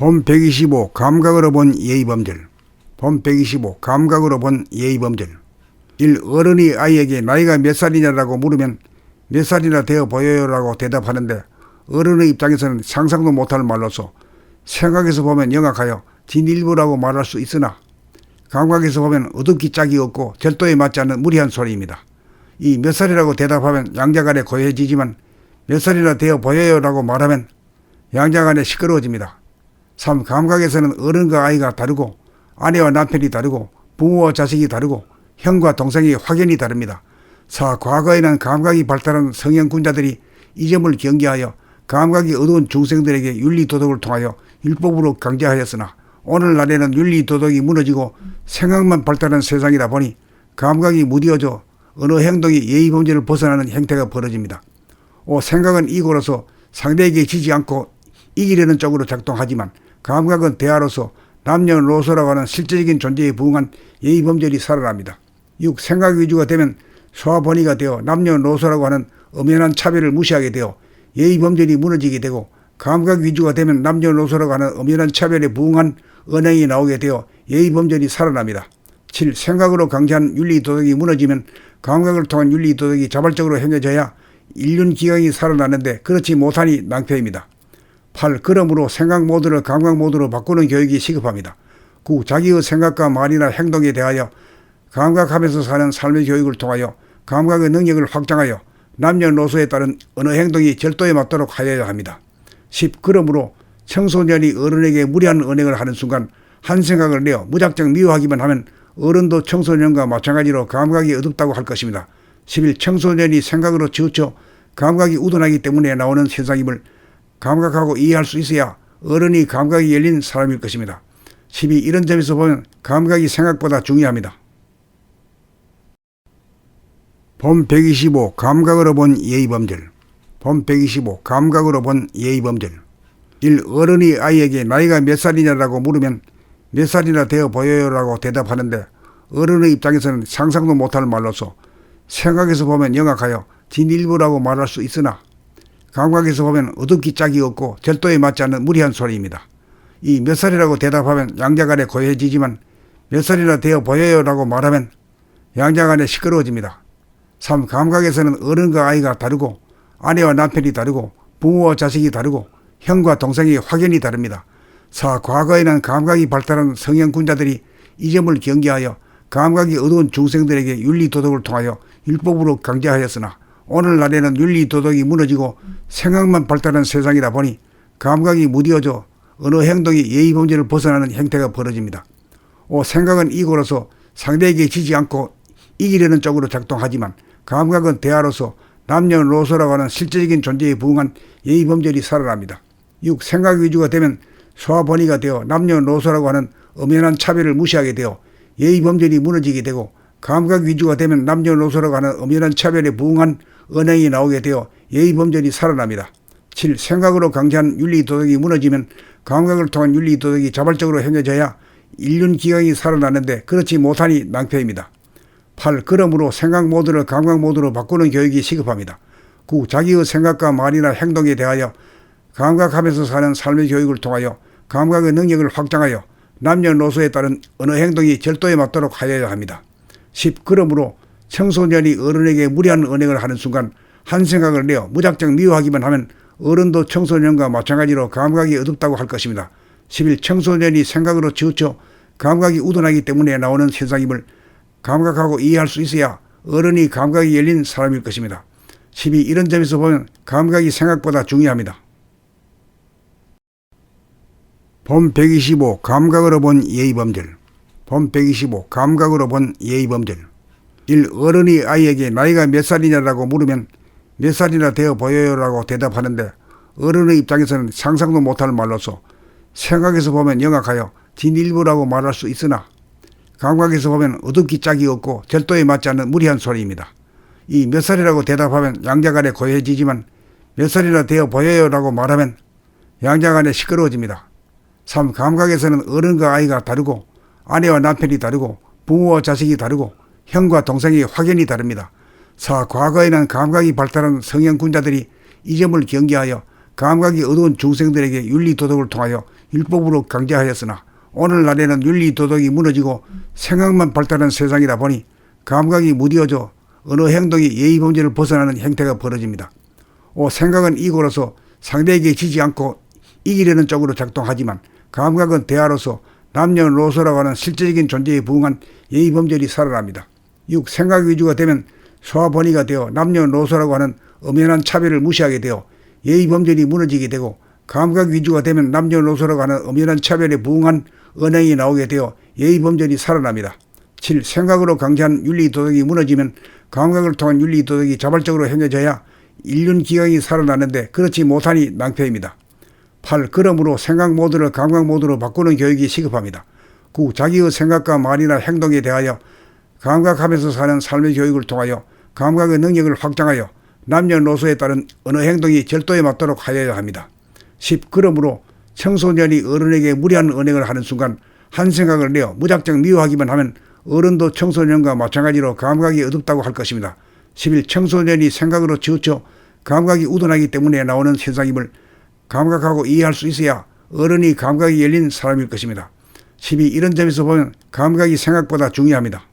본 125 감각으로 본 예의범절. 본 125 감각으로 본 예의범절. 1. 어른이 아이에게 나이가 몇 살이냐라고 물으면 몇 살이나 되어 보여요라고 대답하는데 어른의 입장에서는 상상도 못할 말로서 생각에서 보면 영악하여 진일보라고 말할 수 있으나 감각에서 보면 어둡기 짝이 없고 절도에 맞지 않는 무리한 소리입니다. 이 몇 살이라고 대답하면 양자간에 고요해지지만 몇 살이나 되어 보여요라고 말하면 양자간에 시끄러워집니다. 3. 감각에서는 어른과 아이가 다르고 아내와 남편이 다르고 부모와 자식이 다르고 형과 동생이 확연히 다릅니다. 4. 과거에는 감각이 발달한 성형군자들이 이 점을 경계하여 감각이 어두운 중생들에게 윤리도덕을 통하여 율법으로 강제하였으나 오늘날에는 윤리도덕이 무너지고 생각만 발달한 세상이다 보니 감각이 무뎌져 어느 행동이 예의범죄를 벗어나는 행태가 벌어집니다. 5. 생각은 이고로서 상대에게 지지 않고 이기려는 쪽으로 작동하지만 감각은 대화로서 남녀노소라고 하는 실제적인 존재에 부응한 예의범절이 살아납니다. 6. 생각 위주가 되면 소화번이가 되어 남녀노소라고 하는 엄연한 차별을 무시하게 되어 예의범절이 무너지게 되고 감각 위주가 되면 남녀노소라고 하는 엄연한 차별에 부응한 언행이 나오게 되어 예의범절이 살아납니다. 7. 생각으로 강제한 윤리도덕이 무너지면 감각을 통한 윤리도덕이 자발적으로 행해져야 인륜기강이 살아나는데 그렇지 못하니 낭패입니다. 8. 그러므로 생각 모드를 감각 모드로 바꾸는 교육이 시급합니다. 9. 자기의 생각과 말이나 행동에 대하여 감각하면서 사는 삶의 교육을 통하여 감각의 능력을 확장하여 남녀노소에 따른 어느 행동이 절도에 맞도록 하여야 합니다. 10. 그러므로 청소년이 어른에게 무리한 언행을 하는 순간 한 생각을 내어 무작정 미워하기만 하면 어른도 청소년과 마찬가지로 감각이 어둡다고 할 것입니다. 11. 청소년이 생각으로 치우쳐 감각이 우둔하기 때문에 나오는 현상임을 감각하고 이해할 수 있어야 어른이 감각이 열린 사람일 것입니다. 12. 이런 점에서 보면 감각이 생각보다 중요합니다. 본 125 감각으로 본 예의범절. 본 125 감각으로 본 예의범절. 1. 어른이 아이에게 나이가 몇 살이냐라고 물으면 몇 살이나 되어 보여요라고 대답하는데 어른의 입장에서는 상상도 못할 말로서 생각에서 보면 영악하여 진일보라고 말할 수 있으나 감각에서 보면 어둡기 짝이 없고 절도에 맞지 않는 무리한 소리입니다. 이 몇 살이라고 대답하면 양자간에 고요해지지만 몇 살이나 되어 보여요라고 말하면 양자간에 시끄러워집니다. 3. 감각에서는 어른과 아이가 다르고 아내와 남편이 다르고 부모와 자식이 다르고 형과 동생이 확연히 다릅니다. 4. 과거에는 감각이 발달한 성형군자들이 이 점을 경계하여 감각이 어두운 중생들에게 윤리도덕을 통하여 율법으로 강제하였으나 오늘날에는 윤리도덕이 무너지고 생각만 발달한 세상이다 보니 감각이 무뎌져 어느 행동이 예의범죄를 벗어나는 행태가 벌어집니다. 5. 생각은 이고로서 상대에게 지지 않고 이기려는 쪽으로 작동하지만 감각은 대화로서 남녀노소라고 하는 실제적인 존재에 부응한 예의범절이 살아납니다. 6. 생각 위주가 되면 소화번이가 되어 남녀노소라고 하는 엄연한 차별을 무시하게 되어 예의범절이 무너지게 되고 감각 위주가 되면 남녀노소라고 하는 엄연한 차별에 부응한 언행이 나오게 되어 예의범절이 살아납니다. 7. 생각으로 강제한 윤리도덕이 무너지면 감각을 통한 윤리도덕이 자발적으로 행해져야 인륜기강이 살아나는데 그렇지 못하니 낭패입니다. 8. 그러므로 생각 모드를 감각 모드로 바꾸는 교육이 시급합니다. 9. 자기의 생각과 말이나 행동에 대하여 감각하면서 사는 삶의 교육을 통하여 감각의 능력을 확장하여 남녀노소에 따른 어느 행동이 절도에 맞도록 하여야 합니다. 10. 그러므로 청소년이 어른에게 무리한 언행을 하는 순간 한 생각을 내어 무작정 미워하기만 하면 어른도 청소년과 마찬가지로 감각이 어둡다고 할 것입니다. 11. 청소년이 생각으로 치우쳐 감각이 우둔하기 때문에 나오는 현상임을 감각하고 이해할 수 있어야 어른이 감각이 열린 사람일 것입니다. 12. 이런 점에서 보면 감각이 생각보다 중요합니다. 본 125 감각으로 본 예의범절. 본 125 감각으로 본 예의범절. 1. 어른이 아이에게 나이가 몇 살이냐라고 물으면 몇 살이나 되어 보여요라고 대답하는데 어른의 입장에서는 상상도 못할 말로서 생각에서 보면 영악하여 진일보라고 말할 수 있으나 감각에서 보면 어둡기 짝이 없고 절도에 맞지 않는 무리한 소리입니다. 이 몇 살이라고 대답하면 양자간에 고요해지지만 몇 살이나 되어 보여요라고 말하면 양자간에 시끄러워집니다. 3. 감각에서는 어른과 아이가 다르고 아내와 남편이 다르고 부모와 자식이 다르고 형과 동생이 확연히 다릅니다. 4. 과거에는 감각이 발달한 성형군자들이 이 점을 경계하여 감각이 어두운 중생들에게 윤리도덕을 통하여 율법으로 강제하였으나 오늘날에는 윤리도덕이 무너지고 생각만 발달한 세상이다 보니 감각이 무뎌져 어느 행동이 예의범죄를 벗어나는 행태가 벌어집니다. 생각은 이고로서 상대에게 지지 않고 이기려는 쪽으로 작동하지만 감각은 대화로서 남녀노소라고 하는 실제적인 존재에 부응한 예의범죄이 살아납니다. 6. 생각 위주가 되면 소화번이가 되어 남녀노소라고 하는 엄연한 차별을 무시하게 되어 예의범죄이 무너지게 되고 감각 위주가 되면 남녀노소라고 하는 엄연한 차별에 부응한 언행이 나오게 되어 예의범죄이 살아납니다. 7. 생각으로 강제한 윤리도덕이 무너지면 감각을 통한 윤리도덕이 자발적으로 행해져야 인륜기강이 살아나는데 그렇지 못하니 낭패입니다. 8. 그러므로 생각 모드를 감각 모드로 바꾸는 교육이 시급합니다. 9. 자기의 생각과 말이나 행동에 대하여 감각하면서 사는 삶의 교육을 통하여 감각의 능력을 확장하여 남녀노소에 따른 어느 행동이 절도에 맞도록 하여야 합니다. 10. 그러므로 청소년이 어른에게 무리한 언행을 하는 순간 한 생각을 내어 무작정 미워하기만 하면 어른도 청소년과 마찬가지로 감각이 어둡다고 할 것입니다. 11. 청소년이 생각으로 치우쳐 감각이 우둔하기 때문에 나오는 현상임을 감각하고 이해할 수 있어야 어른이 감각이 열린 사람일 것입니다. 12. 이런 점에서 보면 감각이 생각보다 중요합니다.